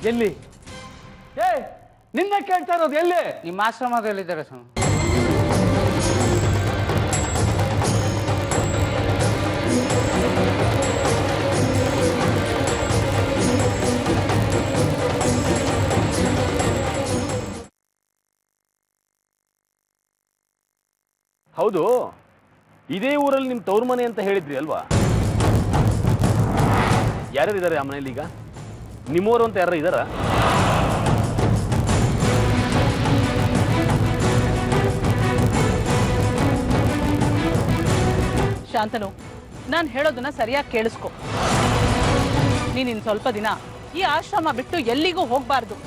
ಎಲ್ಲಿ? ಏ ನಿನ್ನೆ ಕೇಳ್ತಾ ಇರೋದು ಎಲ್ಲಿ? ನಿಮ್ಮ ಆಶ್ರಮದಲ್ಲಿದ್ದಾರೆ ಸ್ವಾಮಿ. ಹೌದು, ಇದೇ ಊರಲ್ಲಿ ನಿಮ್ಮ ತವ್ರ ಮನೆ ಅಂತ ಹೇಳಿದ್ರಿ ಅಲ್ವಾ? ಯಾರ್ಯಾರಿದ್ದಾರೆ ಆ ಮನೇಲಿ ಈಗ? ನಿಮ್ಮವರು ಅಂತ ಯಾರು ಇದ್ದಾರಾ? ಶಾಂತನು, ನಾನು ಹೇಳೋದನ್ನ ಸರಿಯಾಗಿ ಕೇಳಿಸ್ಕೊ. ನೀನಿನ್ ಸ್ವಲ್ಪ ದಿನ ಈ ಆಶ್ರಮ ಬಿಟ್ಟು ಎಲ್ಲಿಗೂ ಹೋಗ್ಬಾರ್ದು.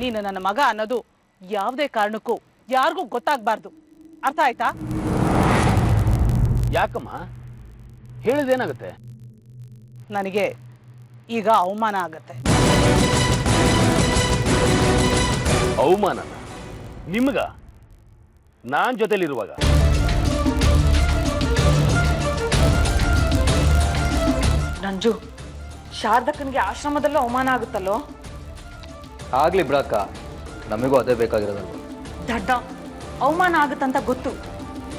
ನೀನು ನನ್ನ ಮಗ ಅನ್ನೋದು ಯಾವುದೇ ಕಾರಣಕ್ಕೂ ಯಾರಿಗೂ ಗೊತ್ತಾಗ್ಬಾರ್ದು. ಅರ್ಥ ಆಯ್ತಾ? ಯಾಕಮ್ಮ, ಹೇಳಿದೇನಾಗುತ್ತೆ? ನನಗೆ ಈಗ ಅವಮಾನ ಆಗತ್ತೆ. ಅವಮಾನ ನಿಮ್ಗ? ನಾನ್ ಜೊತೆಲಿರುವಾಗ? ನಂಜು, ಶಾರದಕ್ಕನಿಗೆ ಆಶ್ರಮದಲ್ಲೂ ಅವಮಾನ ಆಗುತ್ತಲ್ಲೋ? ಆಗ್ಲಿ ಬಿಡಕ್ಕ, ನಮಗೂ ಅದೇ ಬೇಕಾಗಿರೋದಲ್ವ. ದಡ್ಡ, ಅವಮಾನ ಆಗುತ್ತಂತ ಗೊತ್ತು.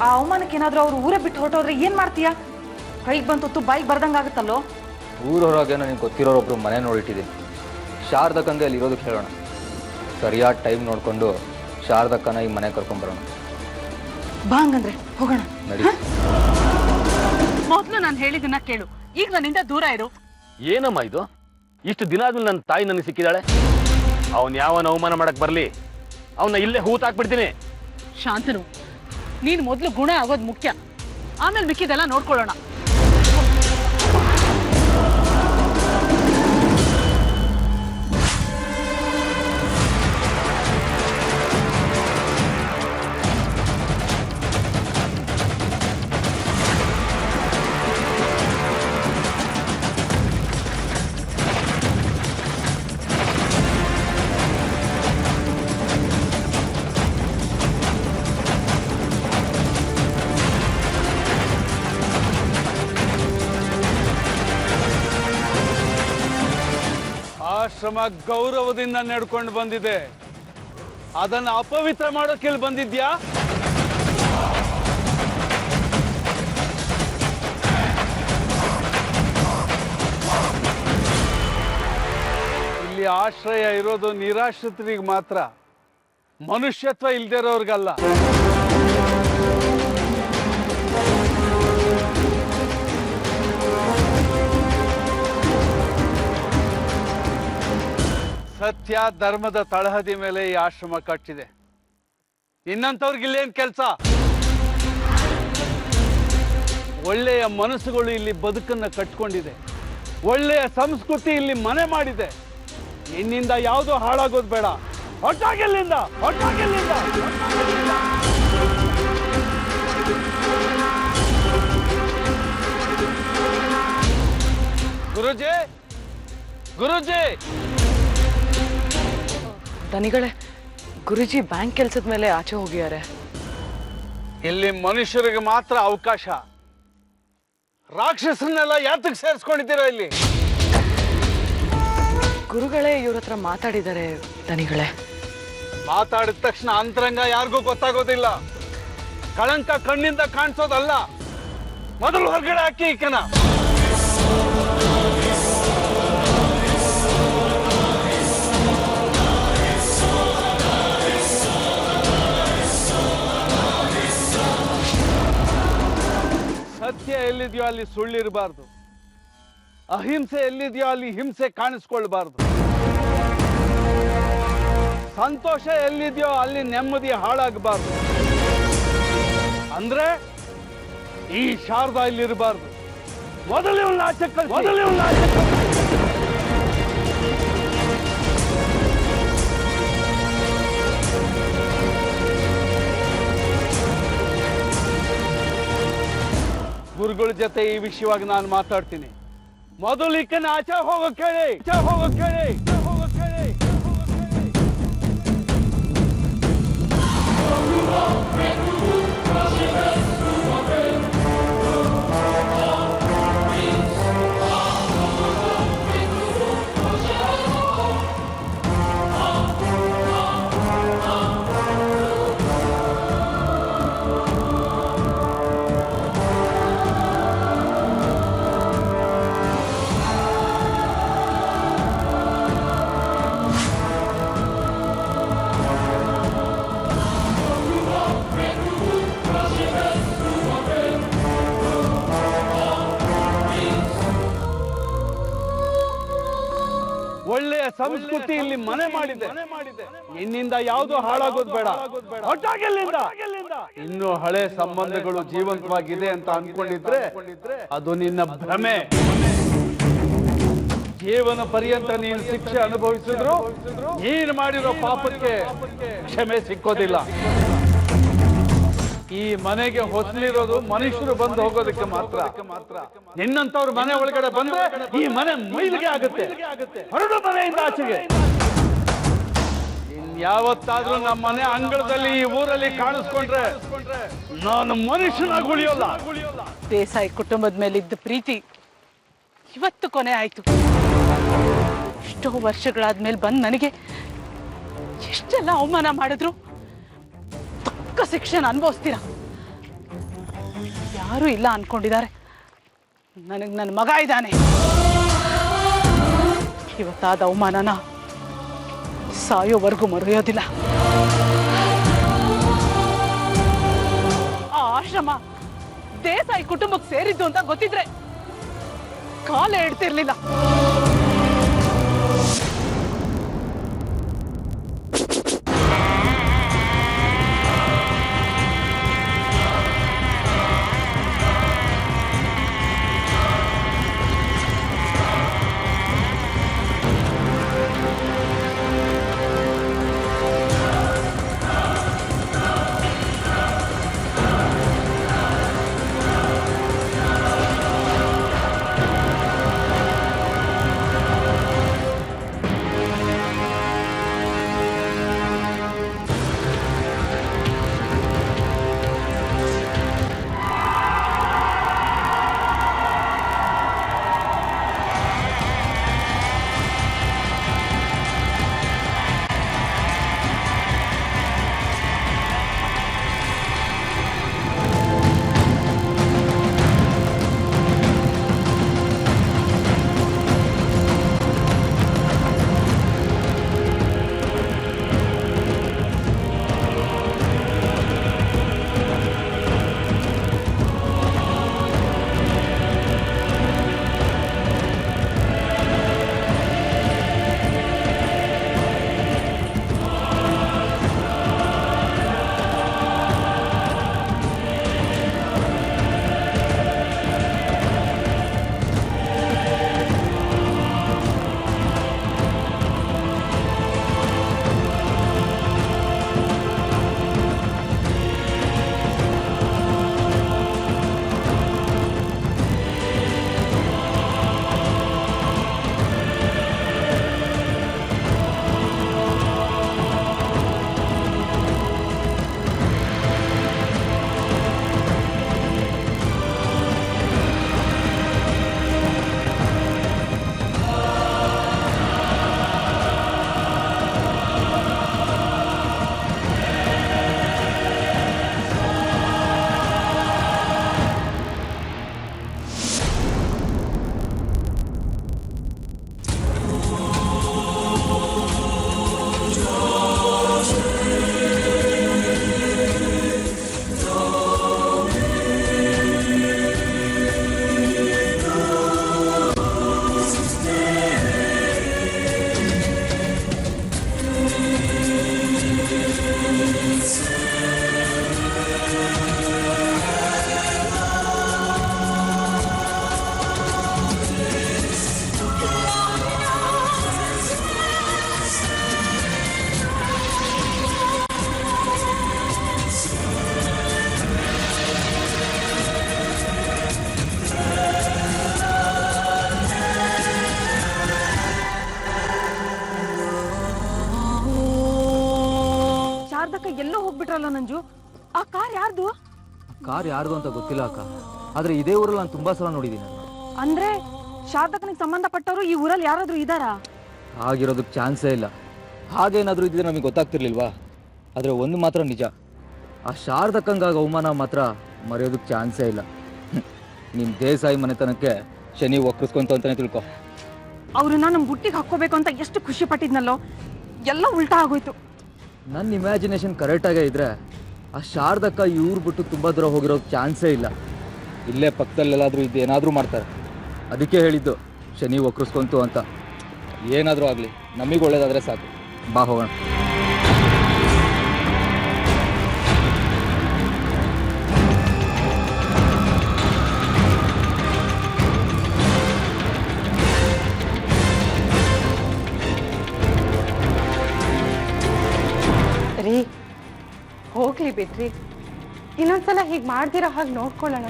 ಆ ಅವಮಾನಕ್ಕೆ ಏನಾದ್ರೂ ಅವ್ರು ಊರೇ ಬಿಟ್ಟು ಹೊರಟೋದ್ರೆ ಏನ್ ಮಾಡ್ತೀಯಾ? ಕೈಗೆ ಬಂತು ಬಾಯಿಗೆ ಬರ್ದಂಗಾಗುತ್ತಲ್ಲೋ? ಊರೊಳಗೆ ನನಗೆ ಗೊತ್ತಿರೋರೊಬ್ರು ಮನೆ ನೋಡಿಟ್ಟಿದ್ದೀನಿ. ಶಾರದಕ್ಕಂಗೆ ಅಲ್ಲಿ ಇರೋದಕ್ಕೆ ಹೇಳೋಣ. ಸರಿಯಾದ ಟೈಮ್ ನೋಡಿಕೊಂಡು ಶಾರದಕ್ಕನ ಈ ಮನೆ ಕರ್ಕೊಂಡ್ಬರೋಣ. ಬಾ ಹಂಗಂದ್ರೆ ಹೋಗೋಣ. ನಡಿ. ಮೊದಲು ನಾನು ಹೇಳಿದ್ದನ್ನ ಕೇಳು. ಈಗ ನನ್ನಿಂದ ದೂರ ಇರು. ಏನಮ್ಮ ಇದು? ಇಷ್ಟು ದಿನ ಆದ್ಮೇಲೆ ನನ್ನ ತಾಯಿ ನನಗೆ ಸಿಕ್ಕಿದಾಳೆ. ಅವನ್ ಯಾವನ ಅವಮಾನ ಮಾಡಕ್ ಬರ್ಲಿ, ಅವನ್ನ ಇಲ್ಲೇ ಹೂತಾಕ್ಬಿಡ್ತೀನಿ. ಶಾಂತನು, ನೀನು ಮೊದಲು ಗುಣ ಆಗೋದು ಮುಖ್ಯ, ಆಮೇಲೆ ಮಿಕ್ಕಿದೆಲ್ಲ ನೋಡ್ಕೊಳ್ಳೋಣ. ಆಶ್ರಮ ಗೌರವದಿಂದ ನಡ್ಕೊಂಡು ಬಂದಿದೆ. ಅದನ್ನು ಅಪವಿತ್ರ ಮಾಡೋಕೆ ಬಂದಿದ್ಯಾ? ಇಲ್ಲಿ ಆಶ್ರಯ ಇರೋದು ನಿರಾಶ್ರಿತರಿಗೆ ಮಾತ್ರ, ಮನುಷ್ಯತ್ವ ಇಲ್ದೇ ಇರೋರ್ಗಲ್ಲ. ಸತ್ಯ ಧರ್ಮದ ತಳಹದಿ ಮೇಲೆ ಈ ಆಶ್ರಮ ಕಟ್ಟಿದೆ. ಇನ್ನಂತವ್ರಿಗೆ ಇಲ್ಲೇನ್ ಕೆಲಸ? ಒಳ್ಳೆಯ ಮನಸ್ಸುಗಳು ಇಲ್ಲಿ ಬದುಕನ್ನ ಕಟ್ಕೊಂಡಿದೆ. ಒಳ್ಳೆಯ ಸಂಸ್ಕೃತಿ ಇಲ್ಲಿ ಮನೆ ಮಾಡಿದೆ. ನಿನ್ನಿಂದ ಯಾವುದೋ ಹಾಳಾಗೋದು ಬೇಡ. ಹೊಟ್ಟಾಗಿಲ್ಲಿಂದ, ಹೊಟ್ಟಾಗಿಲ್ಲಿಂದ. ಗುರುಜಿ, ಗುರುಜಿ. ದನಿಗಳೇ, ಗುರುಜಿ ಬ್ಯಾಂಕ್ ಕೆಲ್ಸದ ಮೇಲೆ ಆಚೆ ಹೋಗಿದ್ದಾರೆ. ಇಲ್ಲಿ ಮನುಷ್ಯರಿಗೆ ಮಾತ್ರ ಅವಕಾಶ. ರಾಕ್ಷಸನ್ನೆಲ್ಲ ಯಾತಕ್ಕೆ ಸೇರಿಸ್ಕೊಂಡಿದ್ದೀರಾ ಇಲ್ಲಿ? ಗುರುಗಳೇ ಇವ್ರ ಹತ್ರ ಮಾತಾಡಿದ್ದಾರೆ ದನಿಗಳೇ. ಮಾತಾಡಿದ ತಕ್ಷಣ ಅಂತರಂಗ ಯಾರಿಗೂ ಗೊತ್ತಾಗೋದಿಲ್ಲ. ಕಳಂಕ ಕಣ್ಣಿಂದ ಕಾಣಿಸೋದಲ್ಲ. ಮೊದಲು ಹೊರಗಡೆ ಹಾಕಿ ಈಕನ. ಸತ್ಯ ಎಲ್ಲಿದೆಯೋ ಅಲ್ಲಿ ಸುಳ್ಳಿರಬಾರ್ದು. ಅಹಿಂಸೆ ಎಲ್ಲಿದೆಯೋ ಅಲ್ಲಿ ಹಿಂಸೆ ಕಾಣಿಸ್ಕೊಳ್ಬಾರ್ದು. ಸಂತೋಷ ಎಲ್ಲಿದೆಯೋ ಅಲ್ಲಿ ನೆಮ್ಮದಿ ಹಾಳಾಗಬಾರ್ದು. ಅಂದ್ರೆ ಈ ಶಾರದಾ ಇಲ್ಲಿರಬಾರ್ದು. ಮೊದಲೇ ಒಂದು ಆಚೆ ಕಳಿಸಿ, ಮೊದಲೇ ಒಂದು ಆಚೆ ಕಳಿಸಿ. ಗುರುಗಳ ಜೊತೆ ಈ ವಿಷಯವಾಗಿ ನಾನು ಮಾತಾಡ್ತೀನಿ. ಮೊದಲು ಈಕನ ಆಚೆ ಹೋಗೋಕೆ ಹೇಳಿ, ಆಚೆ ಹೋಗೋಕೆ ಹೇಳಿ, ಹೋಗೋಕೆ ಹೇಳಿ. ಒಳ್ಳೆಯ ಸಂಸ್ಕೃತಿ ಇಲ್ಲಿ ಮನೆ ಮಾಡಿದೆ. ನಿನ್ನಿಂದ ಯಾವುದು ಹಾಳಾಗೋದು ಬೇಡ. ಹೊರಟಾಗಿಲ್ಲಿಂದ. ಇನ್ನು ಹಳೆ ಸಂಬಂಧಗಳು ಜೀವಂತವಾಗಿದೆ ಅಂತ ಅನ್ಕೊಂಡಿದ್ರೆ ಅದು ನಿನ್ನ ಭ್ರಮೆ. ಜೀವನ ಪರ್ಯಂತ ನೀನು ಶಿಕ್ಷೆ ಅನುಭವಿಸಿದ್ರು ನೀನು ಮಾಡಿರೋ ಪಾಪಕ್ಕೆ ಕ್ಷಮೆ ಸಿಕ್ಕೋದಿಲ್ಲ. ಈ ಮನೆಗೆ ಹೊಸಲಿರೋದು ಮನುಷ್ಯರು ಬಂದು ಹೋಗೋದಕ್ಕೆ ಮಾತ್ರ. ನಿನ್ನಂತವ್ರ ಮನೆ ಒಳಗಡೆ ಬಂದ್ರೆ ಈ ಮನೆ ಮೈಲಿಗೆ ಆಗುತ್ತೆ. ಹೊರಡು ಮನೆಯಿಂದ ಆಚೆಗೆ. ಇನ್ಯಾವತ್ತಾದ್ರೂ ನಮ್ಮ ಮನೆ ಅಂಗಳದಲ್ಲಿ ಈ ಊರಲ್ಲಿ ಕಾಣಿಸ್ಕೊಂಡ್ರೆ ನಾನು ಮನುಷ್ಯನಾಗಿ ಉಳಿಯೋಲ್ಲ. ದೇಸಾಯಿ ಕುಟುಂಬದ ಮೇಲಿದ್ದ ಪ್ರೀತಿ ಇವತ್ತು ಕೊನೆ ಆಯ್ತು. ಎಷ್ಟೋ ವರ್ಷಗಳಾದ್ಮೇಲೆ ಬಂದು ನನಗೆ ಎಷ್ಟೆಲ್ಲ ಅವಮಾನ ಮಾಡಿದ್ರು ತಕ್ಕ ಶಿಕ್ಷೆನ ಅನುಭವಿಸ್ತೀರ. ಯಾರು ಇಲ್ಲ ಅನ್ಕೊಂಡಿದ್ದಾರೆ. ನನ್ನ ಮಗ ಇದ್ದಾನೆ. ಇವತ್ತಾದ ಅವಮಾನನ ಸಾಯೋವರೆಗೂ ಮರೆಯೋದಿಲ್ಲ. ಆ ಆಶ್ರಮ ದೇಸಾಯಿ ಕುಟುಂಬಕ್ಕೆ ಸೇರಿದ್ದು ಅಂತ ಗೊತ್ತಿದ್ರೆ ಕಾಲೇ ಇಡ್ತಿರ್ಲಿಲ್ಲ. ಎಲ್ಲೋ ಹೋಗ್ಬಿಟ್ರಲ್ಲ ನಂಜು. ಆ ಕಾರ್ ಯಾರ್ದು? ಕಾರ್ ಯಾರ್ದು ಅಂತ ಗೊತ್ತಿಲ್ಲ ಅಕ್ಕ, ಆದ್ರೆ ಇದೇ ಊರಲ್ಲಿ ನಾನು ತುಂಬಾ ಸಲ ನೋಡಿದ್ದೀನಿ. ಅಂದ್ರೆ ಶಾರದಕ್ಕನಿಗೆ ಸಂಬಂಧಪಟ್ಟವರು ಈ ಊರಲ್ಲಿ ಯಾರಾದ್ರೂ ಇದ್ದಾರಾ? ಆಗಿರೋದಕ್ಕೆ ಚಾನ್ಸೇ ಇಲ್ಲ. ಹಾಗೇನಾದ್ರೂ ಇದ್ದಿದ್ರೆ ನಮಗೆ ಗೊತ್ತಾಗ್ತಿರ್ಲಿಲ್ವಾ? ಆದ್ರೆ ಒಂದು ಮಾತ್ರ ನಿಜ, ಆ ಶಾರದಕ್ಕಂಗಾಗ ಅವಮಾನ ಮಾತ್ರ ಮರೆಯೋದಕ್ಕೆ ಚಾನ್ಸೇ ಇಲ್ಲ. ನಿಮ್ ದೇಸಾಯಿ ಮನೆತನಕ್ಕೆ ಶನಿ ಒಕ್ಕರಿಸ್ಕೊಂತ ಅಂತಾನೆ ತಿಳ್ಕೊ. ಅವ್ರನ್ನ ನಮ್ಮ ಬುಟ್ಟಿಗೆ ಹಾಕೋಬೇಕು ಅಂತ ಎಷ್ಟು ಖುಷಿ ಪಟ್ಟಿದ್ನಲ್ಲೋ, ಎಲ್ಲ ಉಲ್ಟಾ ಆಗೋಯ್ತು. ನನ್ನ ಇಮ್ಯಾಜಿನೇಷನ್ ಕರೆಕ್ಟಾಗೇ ಇದ್ರೆ ಆ ಶಾರದಕ್ಕ ಇವ್ರು ಬಿಟ್ಟು ತುಂಬ ದೂರ ಹೋಗಿರೋ ಚಾನ್ಸೇ ಇಲ್ಲ. ಇಲ್ಲೇ ಪಕ್ಕದಲ್ಲೆಲ್ಲಾದರೂ ಇದ್ದು ಏನಾದರೂ ಮಾಡ್ತಾರೆ. ಅದಕ್ಕೆ ಹೇಳಿದ್ದು ಶನಿ ಒಕ್ಕರಿಸ್ಕೊಂತು ಅಂತ. ಏನಾದರೂ ಆಗಲಿ ನಮಗೆ ಒಳ್ಳೇದಾದರೆ ಸಾಕು. ಬಾ ಹೋಗೋಣ. ರೀ ಹೋಗ್ಲಿ ಬಿಡ್ರಿ, ಇನ್ನೊಂದ್ಸಲ ಹೀಗೆ ಮಾಡ್ದಿರೋ ಹಾಗೆ ನೋಡ್ಕೊಳ್ಳೋಣ.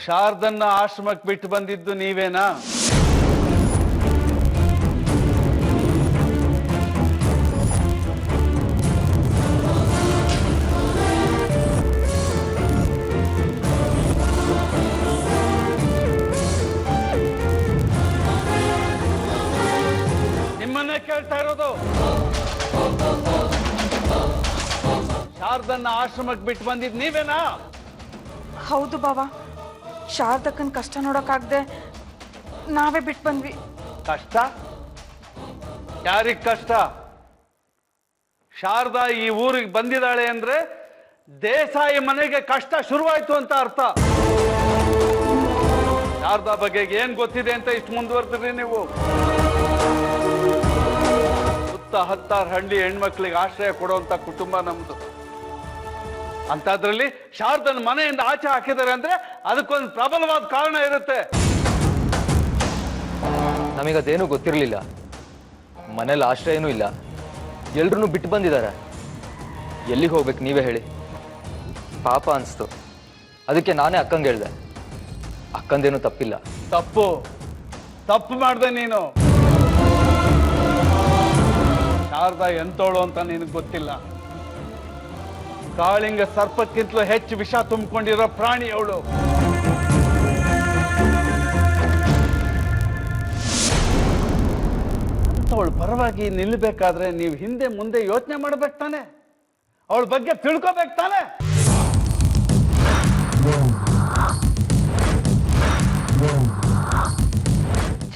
ಶಾರದನ್ನ ಆಶ್ರಮಕ್ಕೆ ಬಿಟ್ಟು ಬಂದಿದ್ದು ನೀವೇನಾ? ನಿಮ್ಮನ್ನೇ ಕೇಳ್ತಾ ಇರೋದು. ಶಾರದನ್ನ ಆಶ್ರಮಕ್ಕೆ ಬಿಟ್ಟು ಬಂದಿದ್ದು ನೀವೇನಾ? ಹೌದು ಬಾಬಾ, ಶಾರದಕ್ಕನ್ ಕಷ್ಟ ನೋಡೋಕ್ಕಾಗದೆ ನಾವೇ ಬಿಟ್ಟು ಬಂದ್ವಿ. ಕಷ್ಟ? ಯಾರಿಗ್ ಕಷ್ಟ? ಶಾರದಾ ಈ ಊರಿಗೆ ಬಂದಿದ್ದಾಳೆ ಅಂದ್ರೆ ದೇಸಾಯಿ ಮನೆಗೆ ಕಷ್ಟ ಶುರುವಾಯ್ತು ಅಂತ ಅರ್ಥ. ಶಾರದಾ ಬಗ್ಗೆ ಏನ್ ಗೊತ್ತಿದೆ ಅಂತ ಇಷ್ಟು ಮುಂದುವರೆದ್ರಿ ನೀವು? ಸುತ್ತ 10 ಹಳ್ಳಿ ಹೆಣ್ಮಕ್ಳಿಗೆ ಆಶ್ರಯ ಕೊಡುವಂತ ಕುಟುಂಬ ನಮ್ದು. ಅಂತದ್ರಲ್ಲಿ ಶಾರದನ್ ಮನೆಯಿಂದ ಆಚೆ ಹಾಕಿದ್ದಾರೆ ಅಂದ್ರೆ ಅದಕ್ಕೊಂದು ಪ್ರಬಲವಾದ ಕಾರಣ ಇರುತ್ತೆ. ನಮಗದೇನೂ ಗೊತ್ತಿರಲಿಲ್ಲ. ಮನೇಲಿ ಆಶ್ರಯನೂ ಇಲ್ಲ, ಎಲ್ರೂ ಬಿಟ್ಟು ಬಂದಿದ್ದಾರೆ. ಎಲ್ಲಿಗೆ ಹೋಗ್ಬೇಕು ನೀವೇ ಹೇಳಿ? ಪಾಪ ಅನಿಸ್ತು, ಅದಕ್ಕೆ ನಾನೇ ಅಕ್ಕಂಗೆ ಹೇಳ್ದೆ. ಅಕ್ಕಂದೇನು ತಪ್ಪಿಲ್ಲ. ತಪ್ಪು ಮಾಡ್ದೆ ನೀನು. ಶಾರದಾ ಎಂತೋಳು ಅಂತ ನಿನಗೆ ಗೊತ್ತಿಲ್ಲ. ಕಾಳಿಂಗ ಸರ್ಪಕ್ಕಿಂತಲೂ ಹೆಚ್ಚು ವಿಷ ತುಂಬಿಕೊಂಡಿರೋ ಪ್ರಾಣಿ ಅವಳು. ಅವಳ ಪರವಾಗಿ ನಿಲ್ಲಬೇಕಾದ್ರೆ ನೀವು ಹಿಂದೆ ಮುಂದೆ ಯೋಚನೆ ಮಾಡ್ಬೇಕು ತಾನೆ, ಅವಳ ಬಗ್ಗೆ ತಿಳ್ಕೋಬೇಕು ತಾನೆ.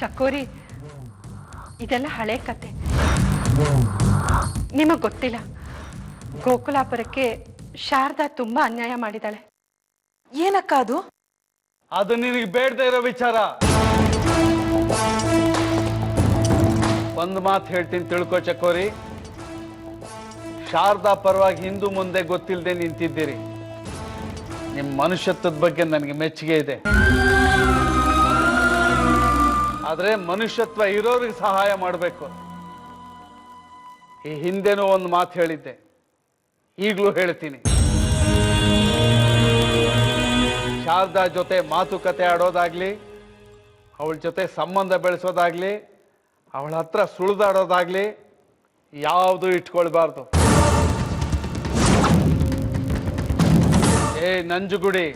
ಚಕೋರಿ, ಇದೆಲ್ಲ ಹಳೆ ಕತೆ, ನಿಮಗ್ ಗೊತ್ತಿಲ್ಲ. ಗೋಕುಲಾಪುರಕ್ಕೆ ಶಾರದಾ ತುಂಬಾ ಅನ್ಯಾಯ ಮಾಡಿದಾಳೆ. ಏನಕ್ಕ ಅದು? ಅದು ನಿನಗೆ ಬೇಡದೇ ಇರೋ ವಿಚಾರ. ಒಂದು ಮಾತು ಹೇಳ್ತೀನಿ, ತಿಳ್ಕೊ ಚಕೋರಿ. ಶಾರದಾ ಪರವಾಗಿ ಹಿಂದೂ ಮುಂದೆ ಗೊತ್ತಿಲ್ಲದೆ ನಿಂತಿದ್ದೀರಿ. ನಿಮ್ಮ ಮನುಷ್ಯತ್ವದ ಬಗ್ಗೆ ನನಗೆ ಮೆಚ್ಚುಗೆ ಇದೆ. ಆದ್ರೆ ಮನುಷ್ಯತ್ವ ಇರೋರಿಗೆ ಸಹಾಯ ಮಾಡಬೇಕು. ಈ ಹಿಂದೆನೂ ಒಂದು ಮಾತು ಹೇಳಿದ್ದೆ, ಈಗಲೂ ಹೇಳ್ತೀನಿ. ಶಾರದಾ ಜೊತೆ ಮಾತುಕತೆ ಆಡೋದಾಗ್ಲಿ, ಅವಳ ಜೊತೆ ಸಂಬಂಧ ಬೆಳೆಸೋದಾಗ್ಲಿ, ಅವಳ ಹತ್ರ ಸುಳಿದಾಡೋದಾಗ್ಲಿ ಯಾವುದು ಇಟ್ಕೊಳ್ಬಾರ್ದು. ನಂಜುಗುಡಿ,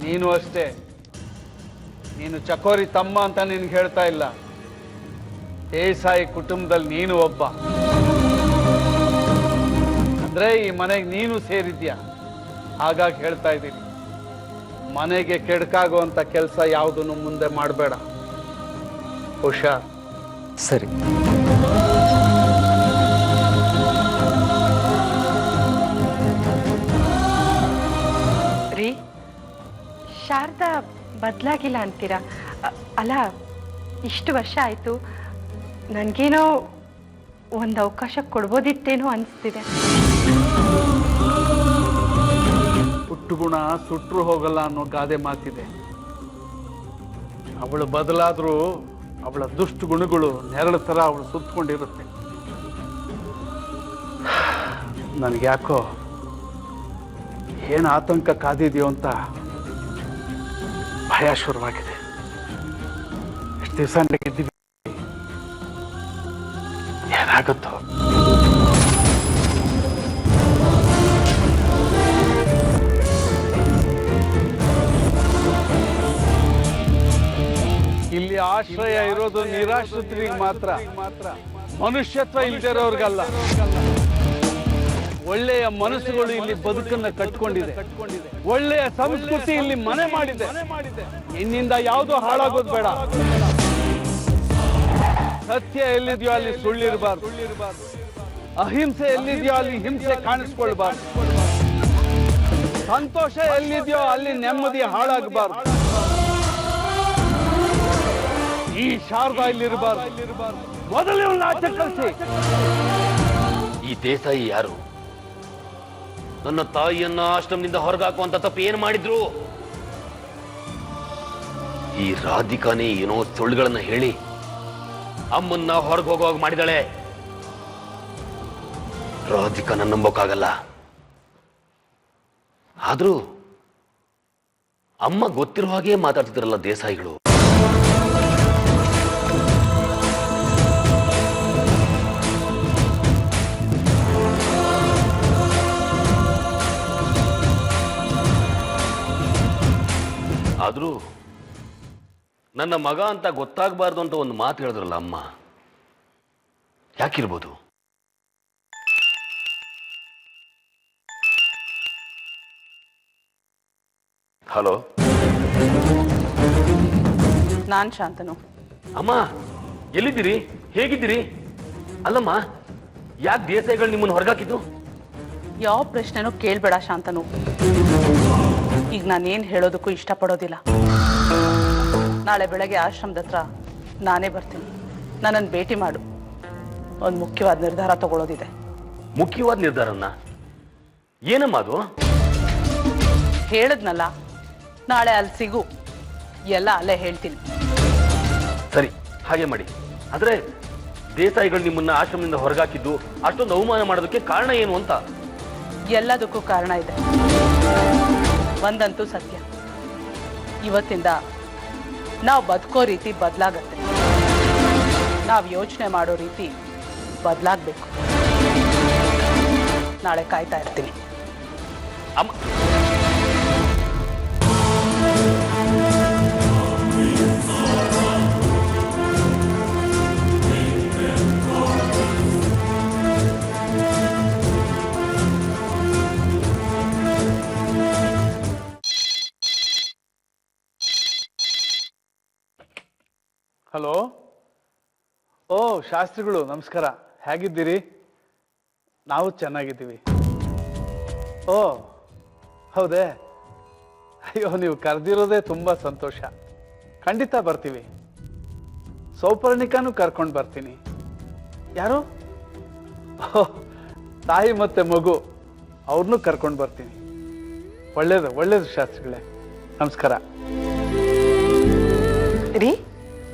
ನೀನು ಅಷ್ಟೇ. ನೀನು ಚಕೋರಿ ತಮ್ಮ ಅಂತ ನಿನ್ಗೆ ಹೇಳ್ತಾ ಇಲ್ಲ, ದೇಸಾಯಿ ಕುಟುಂಬದಲ್ಲಿ ನೀನು ಒಬ್ಬ. ಅಂದ್ರೆ ಈ ಮನೆಗೆ ನೀನು ಸೇರಿದ್ಯಾ, ಹಾಗಾಗಿ ಹೇಳ್ತಾ ಇದ್ದೀನಿ. ಮನೆಗೆ ಕೆಡಕಾಗುವಂತ ಕೆಲಸ ಯಾವುದನ್ನು ಮುಂದೆ ಮಾಡಬೇಡ. ಹುಷಾರ್. ಸರಿ. ರೀ, ಶಾರದಾ ಬದಲಾಗಿಲ್ಲ ಅಂತೀರಾ? ಅಲ್ಲ, ಇಷ್ಟು ವರ್ಷ ಆಯ್ತು, ನನಗೇನೋ ಒಂದು ಅವಕಾಶ ಕೊಡ್ಬೋದಿತ್ತೇನೋ ಅನಿಸ್ತಿದೆ. ಹುಟ್ಟುಗುಣ ಸುಟ್ರು ಹೋಗಲ್ಲ ಅನ್ನೋ ಗಾದೆ ಮಾತಿದೆ. ಅವಳು ಬದಲಾದ್ರೂ ಅವಳ ದುಷ್ಟ ಗುಣಗಳು ನೆರಳು ತರ ಅವಳು ಸುತ್ತಕೊಂಡಿರುತ್ತೆ. ನನಗೆ ಯಾಕೋ ಏನು ಆತಂಕ ಕಾದಿದೆಯೋ ಅಂತ ಭಯ ಶುರುವಾಗಿದೆ. ಎಷ್ಟು ದಿವಸ ಇದ್ದೀವಿ, ಏನಾಗುತ್ತೋ. ಇಲ್ಲಿ ಆಶ್ರಯ ಇರೋದು ನಿರಾಶ್ರಿತರಿಗೆ ಮಾತ್ರ. ಮನುಷ್ಯತ್ವ ಇಲ್ದಿರೋರ್ಗಲ್ಲ. ಒಳ್ಳೆಯ ಮನಸ್ಸುಗಳು ಇಲ್ಲಿ ಬದುಕನ್ನ ಕಟ್ಕೊಂಡಿದೆ. ಒಳ್ಳೆಯ ಸಂಸ್ಕೃತಿ ಇಲ್ಲಿ ಮನೆ ಮಾಡಿದೆ. ನಿನ್ನಿಂದ ಯಾವುದು ಹಾಳಾಗೋದು ಬೇಡ. ಸತ್ಯ ಎಲ್ಲಿದೆಯೋ ಅಲ್ಲಿ ಸುಳ್ಳಿರಬಾರ್ದು. ಅಹಿಂಸೆ ಎಲ್ಲಿದೆಯೋ ಅಲ್ಲಿ ಹಿಂಸೆ ಕಾಣಿಸ್ಕೊಳ್ಬಾರ್ದು. ಸಂತೋಷ ಎಲ್ಲಿದೆಯೋ ಅಲ್ಲಿ ನೆಮ್ಮದಿ ಹಾಳಾಗಬಾರ್ದು. ಈ ಶಾರದಾ ಇಲ್ಲಿರಬಾರ್ದು. ಮೊದಲು ಇವಳನ್ನ ಆಚೆ ಕಳಿಸಿ. ಈ ದೇಸಾಯಿ ಯಾರು? ನನ್ನ ತಾಯಿಯನ್ನ ಆಶ್ರಮದಿಂದ ಹೊರಗಾಕುವಂತ ತಪ್ಪು ಏನ್ ಮಾಡಿದ್ರು? ಈ ರಾಧಿಕಾನೇ ಏನೋ ಸುಳ್ಳುಗಳನ್ನ ಹೇಳಿ ಅಮ್ಮನ್ನ ಹೊರಗೆ ಹೋಗುವಾಗ ಮಾಡಿದಾಳೆ. ರಾಧಿಕಾನ ನಂಬೋಕ್ಕಾಗಲ್ಲ. ಆದ್ರೂ ಅಮ್ಮ ಗೊತ್ತಿರೋ ಹಾಗೆ ಮಾತಾಡ್ತಿದ್ರಲ್ಲ ದೇಸಾಯಿಗಳು. ಆದ್ರೂ ನನ್ನ ಮಗ ಅಂತ ಗೊತ್ತಾಗಬಾರ್ದು ಅಂತ ಒಂದು ಮಾತು ಹೇಳಿದ್ರಲ್ಲ ಅಮ್ಮ, ಯಾಕಿರ್ಬೋದು? ಹಲೋ, ನಾನ್ ಶಾಂತನು. ಅಮ್ಮ ಎಲ್ಲಿದ್ದೀರಿ? ಹೇಗಿದ್ದೀರಿ? ಅಲ್ಲಮ್ಮ, ಯಾಕೆ ದೇಸಾಯಿಗಳು ನಿಮ್ಮನ್ನು ಹೊರಗಾಕಿದ್ದು? ಯಾವ ಪ್ರಶ್ನೆನೂ ಕೇಳ್ಬೇಡ ಶಾಂತನು. ಈಗ ನಾನೇನ್ ಹೇಳೋದಕ್ಕೂ ಇಷ್ಟಪಡೋದಿಲ್ಲ. ನಾಳೆ ಬೆಳಗ್ಗೆ ಆಶ್ರಮದ ಹತ್ರ ನಾನೇ ಬರ್ತೀನಿ. ನನ್ನನ್ನು ಭೇಟಿ ಮಾಡು. ಒಂದು ಮುಖ್ಯವಾದ ನಿರ್ಧಾರ ತಗೊಳ್ಳೋದಿದೆ. ಮುಖ್ಯವಾದ ನಿರ್ಧಾರನ್ನ? ಏನಮ್ಮ ಅದು? ಹೇಳದ್ನಲ್ಲ, ನಾಳೆ ಅಲ್ಲಿ ಸಿಗು. ಎಲ್ಲ ಅಲ್ಲೇ ಹೇಳ್ತೀನಿ. ಸರಿ, ಹಾಗೆ ಮಾಡಿ. ಆದ್ರೆ ದೇಸಾಯಿಗಳು ನಿಮ್ಮನ್ನ ಆಶ್ರಮದಿಂದ ಹೊರಗಾಕಿದ್ದು, ಅಷ್ಟೊಂದು ಅವಮಾನ ಮಾಡೋದಕ್ಕೆ ಕಾರಣ ಏನು ಅಂತ? ಎಲ್ಲದಕ್ಕೂ ಕಾರಣ ಇದೆ. ಒಂದಂತೂ ಸತ್ಯ, ಇವತ್ತಿಂದ ನಾವು ಬದುಕೋ ರೀತಿ ಬದಲಾಗತ್ತೆ. ನಾವು ಯೋಚನೆ ಮಾಡೋ ರೀತಿ ಬದಲಾಗಬೇಕು. ನಾಳೆ ಕಾಯ್ತಾ ಇರ್ತೀನಿ. ಅಮ್ಮ, ಹಲೋ. ಓ ಶಾಸ್ತ್ರಿಗಳು, ನಮಸ್ಕಾರ. ಹೇಗಿದ್ದೀರಿ? ನಾವು ಚೆನ್ನಾಗಿದ್ದೀವಿ. ಓ ಹೌದೇ? ಅಯ್ಯೋ, ನೀವು ಕರೆದಿರೋದೇ ತುಂಬ ಸಂತೋಷ. ಖಂಡಿತ ಬರ್ತೀವಿ. ಸೌಪರ್ಣಿಕಾನು ಕರ್ಕೊಂಡು ಬರ್ತೀನಿ. ಯಾರು? ಓಹ್, ತಾಯಿ ಮತ್ತೆ ಮಗು, ಅವ್ರನ್ನೂ ಕರ್ಕೊಂಡು ಬರ್ತೀನಿ. ಒಳ್ಳೇದು ಒಳ್ಳೇದು ಶಾಸ್ತ್ರಿಗಳೇ, ನಮಸ್ಕಾರ. ರೀ,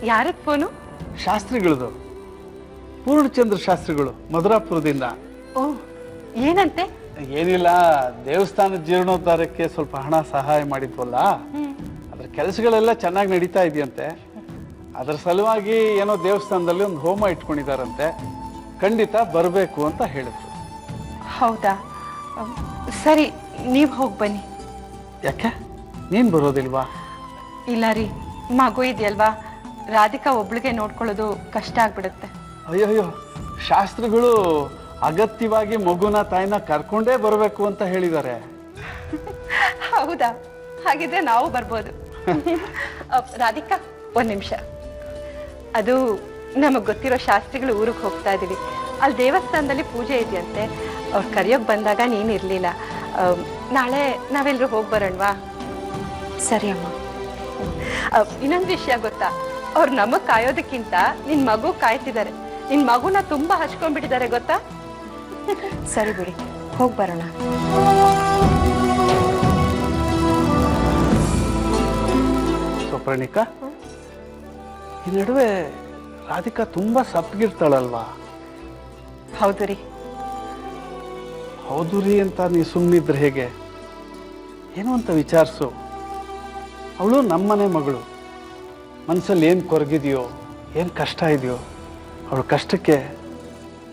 ಯಾರದ್ ಫೋನು? ಶಾಸ್ತ್ರಿಗಳದು, ಪೂರ್ಣಚಂದ್ರ ಶಾಸ್ತ್ರಿಗಳು, ಮಧುರಾಪುರದಿಂದ. ಓ, ಏನಂತೆ? ಏನಿಲ್ಲ, ದೇವಸ್ಥಾನದ ಜೀರ್ಣೋದ್ಧಾರಕ್ಕೆ ಸ್ವಲ್ಪ ಹಣ ಸಹಾಯ ಮಾಡಿದ್ವಲ್ಲ, ಅದ್ರ ಕೆಲಸಗಳೆಲ್ಲ ಚೆನ್ನಾಗಿ ನಡೀತಾ ಇದೆಯಂತೆ. ಅದರ ಸಲುವಾಗಿ ಏನೋ ದೇವಸ್ಥಾನದಲ್ಲಿ ಒಂದು ಹೋಮ ಇಟ್ಕೊಂಡಿದಾರಂತೆ. ಖಂಡಿತ ಬರಬೇಕು ಅಂತ ಹೇಳಿದ್ರು. ಹೌದಾ? ಸರಿ, ನೀವು ಹೋಗಿ ಬನ್ನಿ. ಯಾಕೆ, ನೀನ್ ಬರೋದಿಲ್ವಾ? ಇಲ್ಲ ರೀ, ಮಗು ಇದೆಯಲ್ವಾ, ರಾಧಿಕಾ ಒಬ್ಳಿಗೆ ನೋಡ್ಕೊಳ್ಳೋದು ಕಷ್ಟ ಆಗ್ಬಿಡುತ್ತೆ. ಅಯ್ಯಯ್ಯೋ, ಶಾಸ್ತ್ರಿಗಳು ಅಗತ್ಯವಾಗಿ ಮಗುನ ತಾಯಿನ ಕರ್ಕೊಂಡೇ ಬರಬೇಕು ಅಂತ ಹೇಳಿದ್ದಾರೆ. ಹೌದಾ? ಹಾಗಿದ್ರೆ ನಾವು ಬರ್ಬೋದು. ರಾಧಿಕಾ, ಒಂದ್ ನಿಮಿಷ. ಅದು ನಮಗ್ ಗೊತ್ತಿರೋ ಶಾಸ್ತ್ರಿಗಳು ಊರಿಗೆ ಹೋಗ್ತಾ ಇದೀವಿ. ಅಲ್ಲಿ ದೇವಸ್ಥಾನದಲ್ಲಿ ಪೂಜೆ ಇದೆಯಂತೆ. ಅವ್ರು ಕರೆಯೋಕ್ ಬಂದಾಗ ನೀನ್ ಇರ್ಲಿಲ್ಲ. ನಾಳೆ ನಾವೆಲ್ಲರೂ ಹೋಗಿ ಬರೋಣವಾ? ಸರಿ ಅಮ್ಮ. ಇನ್ನೊಂದು ವಿಷಯ ಗೊತ್ತಾ? ಅವ್ರು ನಮಗ್ ಕಾಯೋದಕ್ಕಿಂತ ನಿನ್ ಮಗು ಕಾಯ್ತಿದ್ದಾರೆ. ನಿನ್ ಮಗುನ ತುಂಬಾ ಹಚ್ಕೊಂಡ್ಬಿಟ್ಟಿದ್ದಾರೆ ಗೊತ್ತಾ? ಸರಿ ಬಿಡಿ, ಹೋಗಿ ಬರೋಣ. ಸೌಪರ್ಣಿಕಾ, ಈ ನಡುವೆ ರಾಧಿಕಾ ತುಂಬಾ ಸಪ್ಪಗಿರ್ತಾಳಲ್ವಾ? ಹೌದು ರೀ. ಹೌದು ರೀ ಅಂತ ನೀ ಸುಮ್ಮನಿದ್ರೆ ಹೇಗೆ? ಏನು ಅಂತ ವಿಚಾರಿಸು. ಅವಳು ನಮ್ಮನೆ ಮಗಳು. ಮನಸ್ಸಲ್ಲಿ ಏನು ಕೊರಗಿದೆಯೋ, ಏನು ಕಷ್ಟ ಇದೆಯೋ, ಅವಳ ಕಷ್ಟಕ್ಕೆ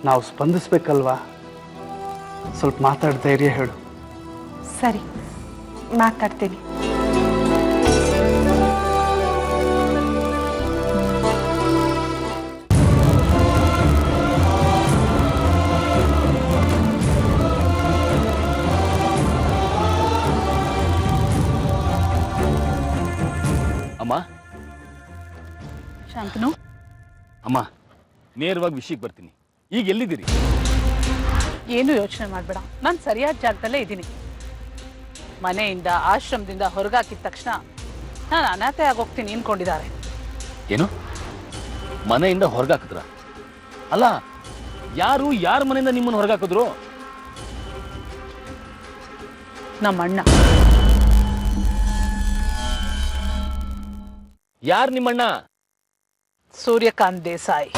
ನಾವು ಸ್ಪಂದಿಸ್ಬೇಕಲ್ವಾ? ಸ್ವಲ್ಪ ಮಾತಾಡಿ ಧೈರ್ಯ ಹೇಳು. ಸರಿ, ಮಾತಾಡ್ತೀನಿ. ನೇರವಾಗಿ ವಿಷಯಕ್ಕೆ ಬರ್ತೀನಿ. ಈಗ ಎಲ್ಲಿದ್ದೀರಿ? ಏನು ಯೋಚನೆ ಮಾಡಬೇಡ, ನಾನು ಸರಿಯಾದ ಜಾಗದಲ್ಲೇ ಇದ್ದೀನಿ. ಮನೆಯಿಂದ ಆಶ್ರಮದಿಂದ ಹೊರಗಾಕಿದ ತಕ್ಷಣ ನಾನು ಅನಾಥೆ ಆಗೋಗ್ತೀನಿ ಅನ್ಕೊಂಡಿದ್ದಾರೆ. ಏನು ಮನೆಯಿಂದ ಹೊರಗಾಕಿದ್ರ? ಅಲ್ಲ, ಯಾರ ಮನೆಯಿಂದ ನಿಮ್ಮನ್ನು ಹೊರಗಾಕಿದ್ರು? ನಮ್ಮಣ್ಣ. ಯಾರು ನಿಮ್ಮಣ್ಣ? ಸೂರ್ಯಕಾಂತ್ ದೇಸಾಯಿ.